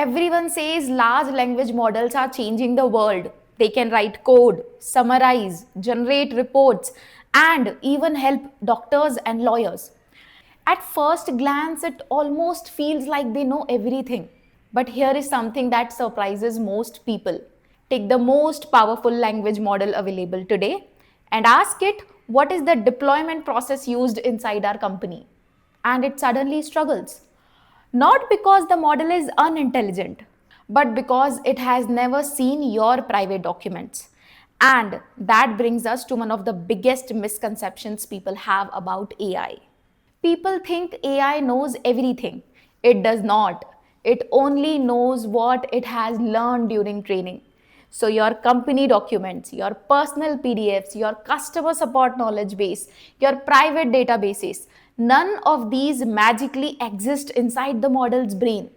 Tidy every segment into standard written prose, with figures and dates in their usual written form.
Everyone says large language models are changing the world. They can write code, summarize, generate reports, and even help doctors and lawyers. At first glance, it almost feels like they know everything. But here is something that surprises most people. Take the most powerful language model available today and ask it what is the deployment process used inside our company. And it suddenly struggles. Not because the model is unintelligent, but because it has never seen your private documents. And that brings us to one of the biggest misconceptions people have about AI. People think AI knows everything. It does not. It only knows what it has learned during training. So, your company documents, your personal PDFs, your customer support knowledge base, your private databases, none of these magically exist inside the model's brain.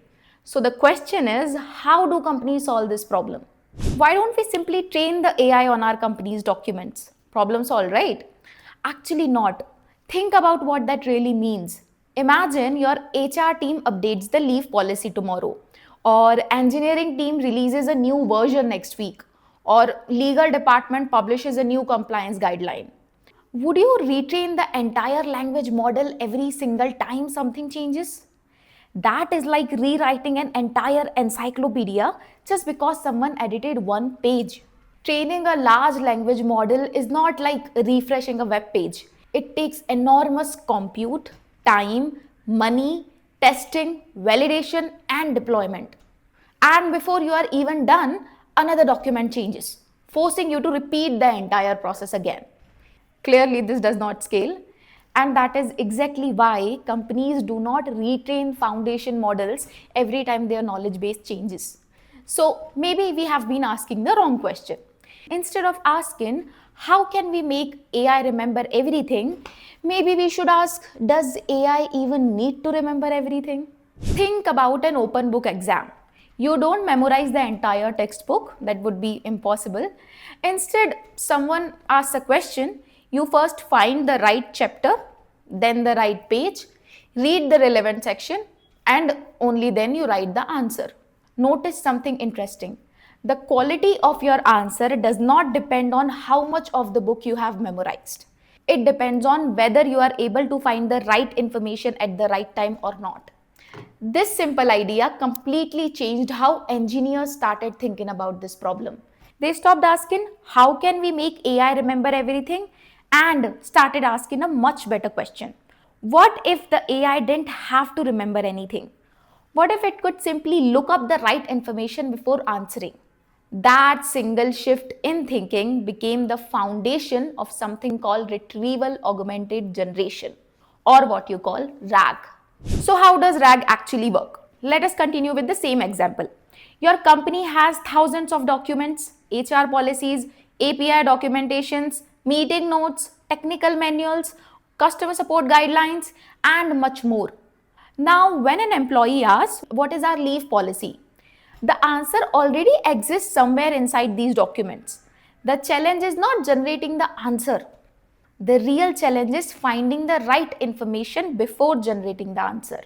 So, the question is, how do companies solve this problem? Why don't we simply train the AI on our company's documents? Problem solved, right? Actually, not. Think about what that really means. Imagine your HR team updates the leave policy tomorrow, or engineering team releases a new version next week, or legal department publishes a new compliance guideline. Would you retrain the entire language model every single time something changes? That is like rewriting an entire encyclopedia just because someone edited one page. Training a large language model is not like refreshing a web page. It takes enormous compute, time, money, testing, validation, and deployment. And before you are even done, another document changes, forcing you to repeat the entire process again. Clearly, this does not scale. And that is exactly why companies do not retrain foundation models every time their knowledge base changes. So maybe we have been asking the wrong question. Instead of asking, how can we make AI remember everything? Maybe we should ask, does AI even need to remember everything? Think about an open book exam. You don't memorize the entire textbook, that would be impossible. Instead, someone asks a question, you first find the right chapter, then the right page, read the relevant section, and only then you write the answer. Notice something interesting. The quality of your answer does not depend on how much of the book you have memorized. It depends on whether you are able to find the right information at the right time or not. This simple idea completely changed how engineers started thinking about this problem. They stopped asking, how can we make AI remember everything? And started asking a much better question. What if the AI didn't have to remember anything? What if it could simply look up the right information before answering? That single shift in thinking became the foundation of something called Retrieval-Augmented Generation, or what you call RAG. So how does RAG actually work? Let us continue with the same example. Your company has thousands of documents, HR policies, API documentations, meeting notes, technical manuals, customer support guidelines, and much more. Now, when an employee asks, what is our leave policy? The answer already exists somewhere inside these documents. The challenge is not generating the answer. The real challenge is finding the right information before generating the answer.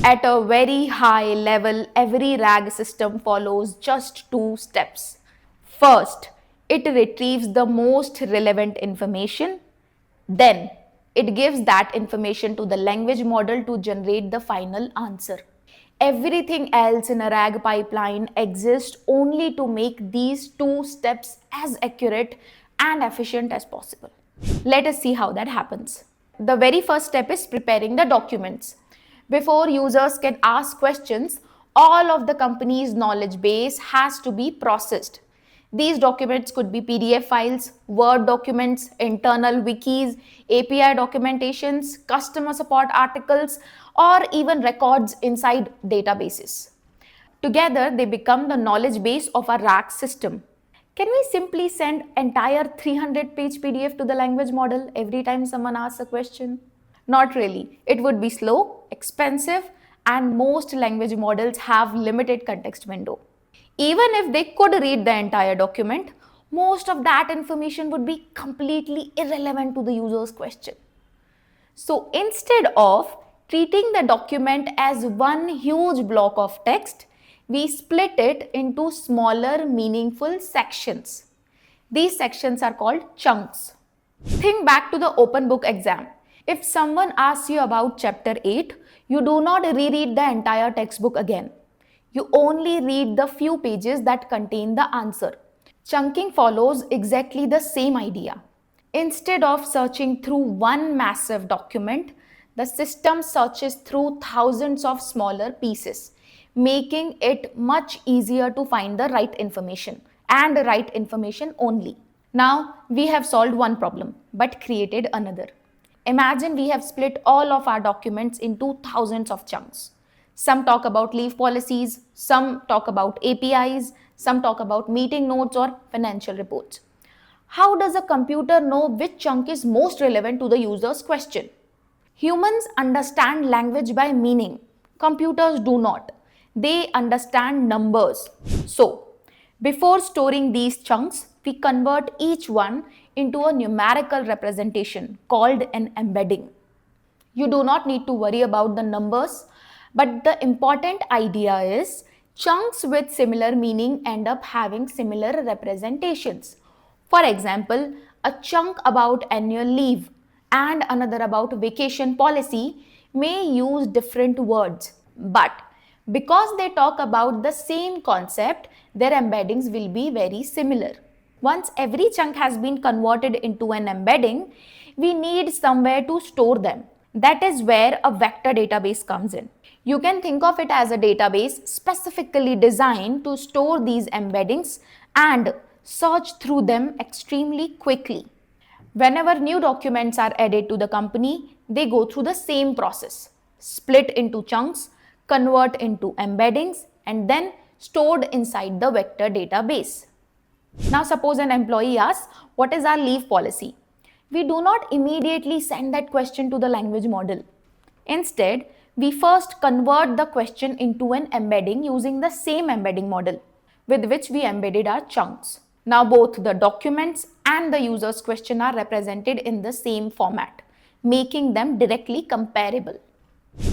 At a very high level, every RAG system follows just two steps. First, it retrieves the most relevant information. Then, it gives that information to the language model to generate the final answer. Everything else in a RAG pipeline exists only to make these two steps as accurate and efficient as possible. Let us see how that happens. The very first step is preparing the documents. Before users can ask questions, all of the company's knowledge base has to be processed. These documents could be PDF files, Word documents, internal wikis, API documentations, customer support articles, or even records inside databases. Together, they become the knowledge base of our RAG system. Can we simply send entire 300-page PDF to the language model every time someone asks a question? Not really. It would be slow, expensive, and most language models have limited context window. Even if they could read the entire document, most of that information would be completely irrelevant to the user's question. So instead of treating the document as one huge block of text, We split it into smaller, meaningful sections. These sections are called chunks. Think back to the open book exam. If someone asks you about chapter 8, you do not reread the entire textbook again. You only read the few pages that contain the answer. Chunking follows exactly the same idea. Instead of searching through one massive document, the system searches through thousands of smaller pieces, making it much easier to find the right information and the right information only. Now, we have solved one problem but created another. Imagine we have split all of our documents into thousands of chunks. Some talk about leave policies, some talk about APIs, some talk about meeting notes or financial reports. How does a computer know which chunk is most relevant to the user's question? Humans understand language by meaning. Computers do not. They understand numbers. So, before storing these chunks, we convert each one into a numerical representation called an embedding. You do not need to worry about the numbers, but the important idea is chunks with similar meaning end up having similar representations. For example, a chunk about annual leave and another about vacation policy may use different words, but because they talk about the same concept, their embeddings will be very similar. Once every chunk has been converted into an embedding, we need somewhere to store them. That is where a vector database comes in. You can think of it as a database specifically designed to store these embeddings and search through them extremely quickly. Whenever new documents are added to the company, they go through the same process: split into chunks, convert into embeddings, and then stored inside the vector database. Now, suppose an employee asks, "What is our leave policy?" We do not immediately send that question to the language model. Instead, we first convert the question into an embedding using the same embedding model with which we embedded our chunks. Now, both the documents and the user's question are represented in the same format, making them directly comparable.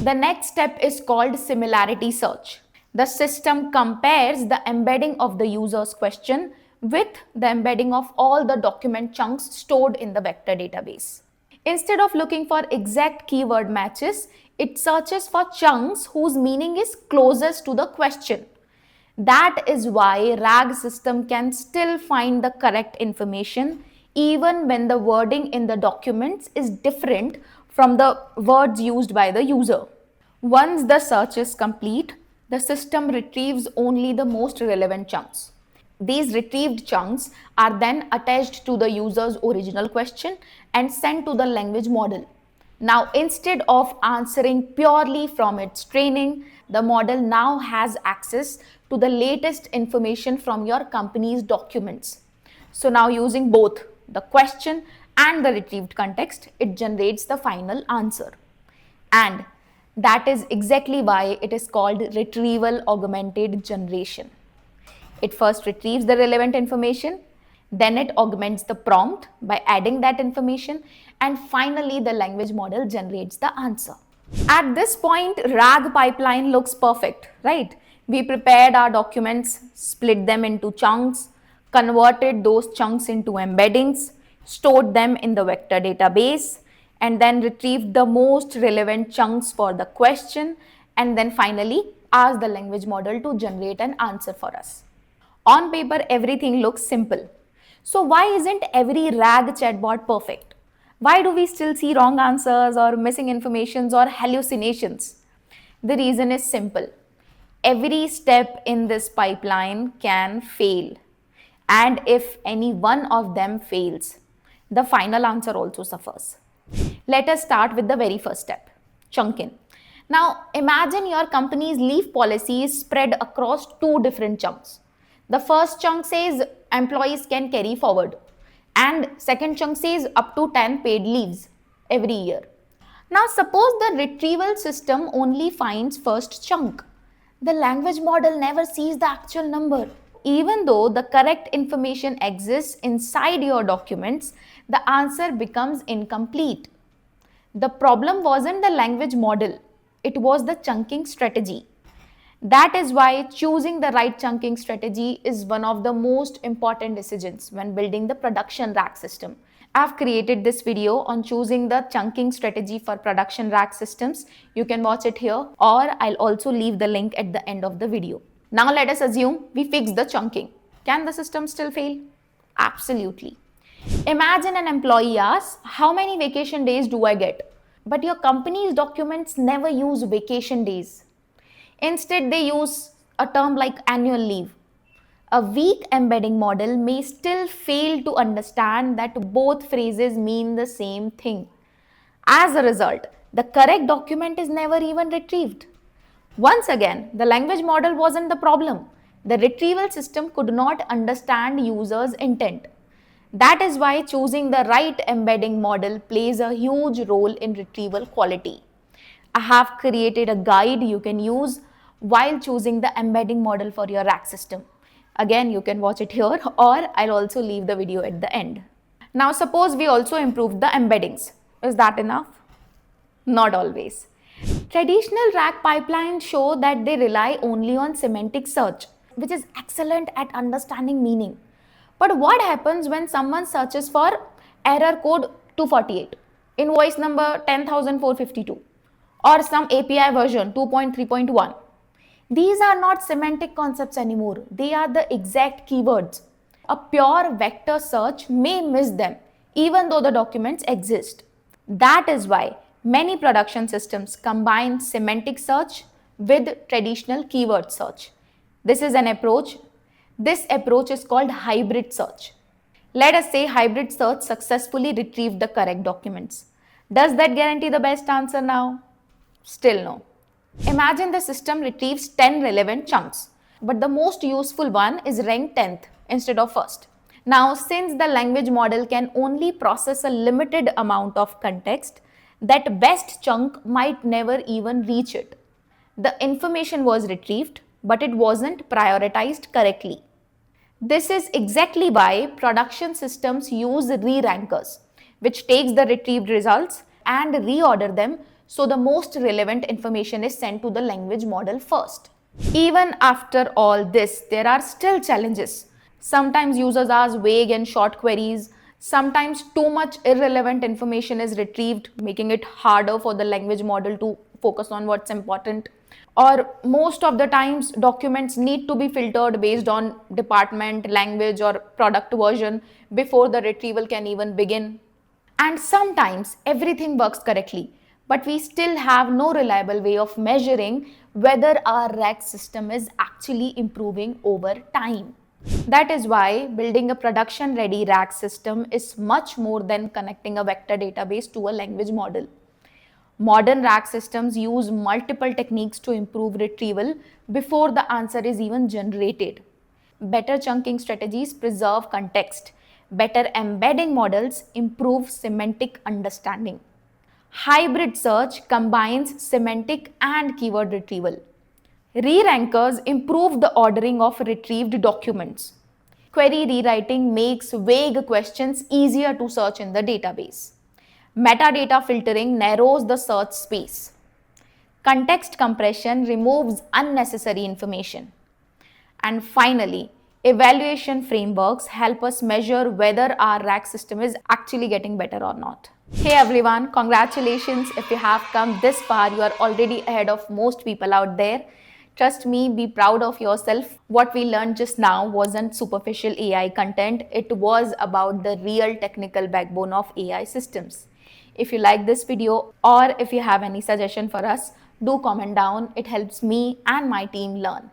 The next step is called Similarity Search. The system compares the embedding of the user's question with the embedding of all the document chunks stored in the vector database. Instead of looking for exact keyword matches, it searches for chunks whose meaning is closest to the question. That is why RAG system can still find the correct information even when the wording in the documents is different from the words used by the user. Once the search is complete, the system retrieves only the most relevant chunks. These retrieved chunks are then attached to the user's original question and sent to the language model. Now, instead of answering purely from its training, the model now has access to the latest information from your company's documents. So now, using both the question and the retrieved context, it generates the final answer. And that is exactly why it is called Retrieval-Augmented Generation. It first retrieves the relevant information, then it augments the prompt by adding that information, and finally the language model generates the answer. At this point, RAG pipeline looks perfect, right? We prepared our documents, split them into chunks, converted those chunks into embeddings, stored them in the vector database, and then retrieved the most relevant chunks for the question, and then finally asked the language model to generate an answer for us. On paper, everything looks simple. So why isn't every RAG chatbot perfect? Why do we still see wrong answers or missing informations or hallucinations? The reason is simple. Every step in this pipeline can fail. And if any one of them fails, the final answer also suffers. Let us start with the very first step, chunking. Now, imagine your company's leave policy is spread across two different chunks. The first chunk says employees can carry forward, and second chunk says up to 10 paid leaves every year. Now, suppose the retrieval system only finds first chunk. The language model never sees the actual number. Even though the correct information exists inside your documents, the answer becomes incomplete. The problem wasn't the language model, it was the chunking strategy. That is why choosing the right chunking strategy is one of the most important decisions when building the production rack system. I've created this video on choosing the chunking strategy for production rack systems. You can watch it here, or I'll also leave the link at the end of the video. Now let us assume we fix the chunking. Can the system still fail? Absolutely. Imagine an employee asks, how many vacation days do I get? But your company's documents never use vacation days. Instead, they use a term like annual leave. A weak embedding model may still fail to understand that both phrases mean the same thing. As a result, the correct document is never even retrieved. Once again, the language model wasn't the problem. The retrieval system could not understand users' intent. That is why choosing the right embedding model plays a huge role in retrieval quality. I have created a guide you can use while choosing the embedding model for your rack system. Again, you can watch it here, or I'll also leave the video at the end. Now, suppose we also improved the embeddings. Is that enough? Not always. Traditional rack pipelines show that they rely only on semantic search, which is excellent at understanding meaning. But what happens when someone searches for error code 248, invoice number 10452, or some API version 2.3.1? These are not semantic concepts anymore. They are the exact keywords. A pure vector search may miss them, even though the documents exist. That is why many production systems combine semantic search with traditional keyword search. This is an approach. This approach is called hybrid search. Let us say hybrid search successfully retrieved the correct documents. Does that guarantee the best answer now? Still no. Imagine the system retrieves 10 relevant chunks, but the most useful one is ranked 10th instead of 1st. Now, since the language model can only process a limited amount of context, that best chunk might never even reach it. The information was retrieved, but it wasn't prioritized correctly. This is exactly why production systems use rerankers, which takes the retrieved results and reorder them so the most relevant information is sent to the language model first. Even after all this, there are still challenges. Sometimes users ask vague and short queries. Sometimes too much irrelevant information is retrieved, making it harder for the language model to focus on what's important. Or most of the times, documents need to be filtered based on department, language, or product version before the retrieval can even begin. And sometimes everything works correctly, but we still have no reliable way of measuring whether our rack system is actually improving over time. That is why building a production-ready rack system is much more than connecting a vector database to a language model. Modern rack systems use multiple techniques to improve retrieval before the answer is even generated. Better chunking strategies preserve context. Better embedding models improve semantic understanding. Hybrid search combines semantic and keyword retrieval. Re-rankers improve the ordering of retrieved documents. Query rewriting makes vague questions easier to search in the database. Metadata filtering narrows the search space. Context compression removes unnecessary information. And finally, evaluation frameworks help us measure whether our rack system is actually getting better or not. Hey everyone, congratulations. If you have come this far, you are already ahead of most people out there. Trust me, be proud of yourself. What we learned just now wasn't superficial AI content. It was about the real technical backbone of AI systems. If you like this video or if you have any suggestion for us, do comment down. It helps me and my team learn.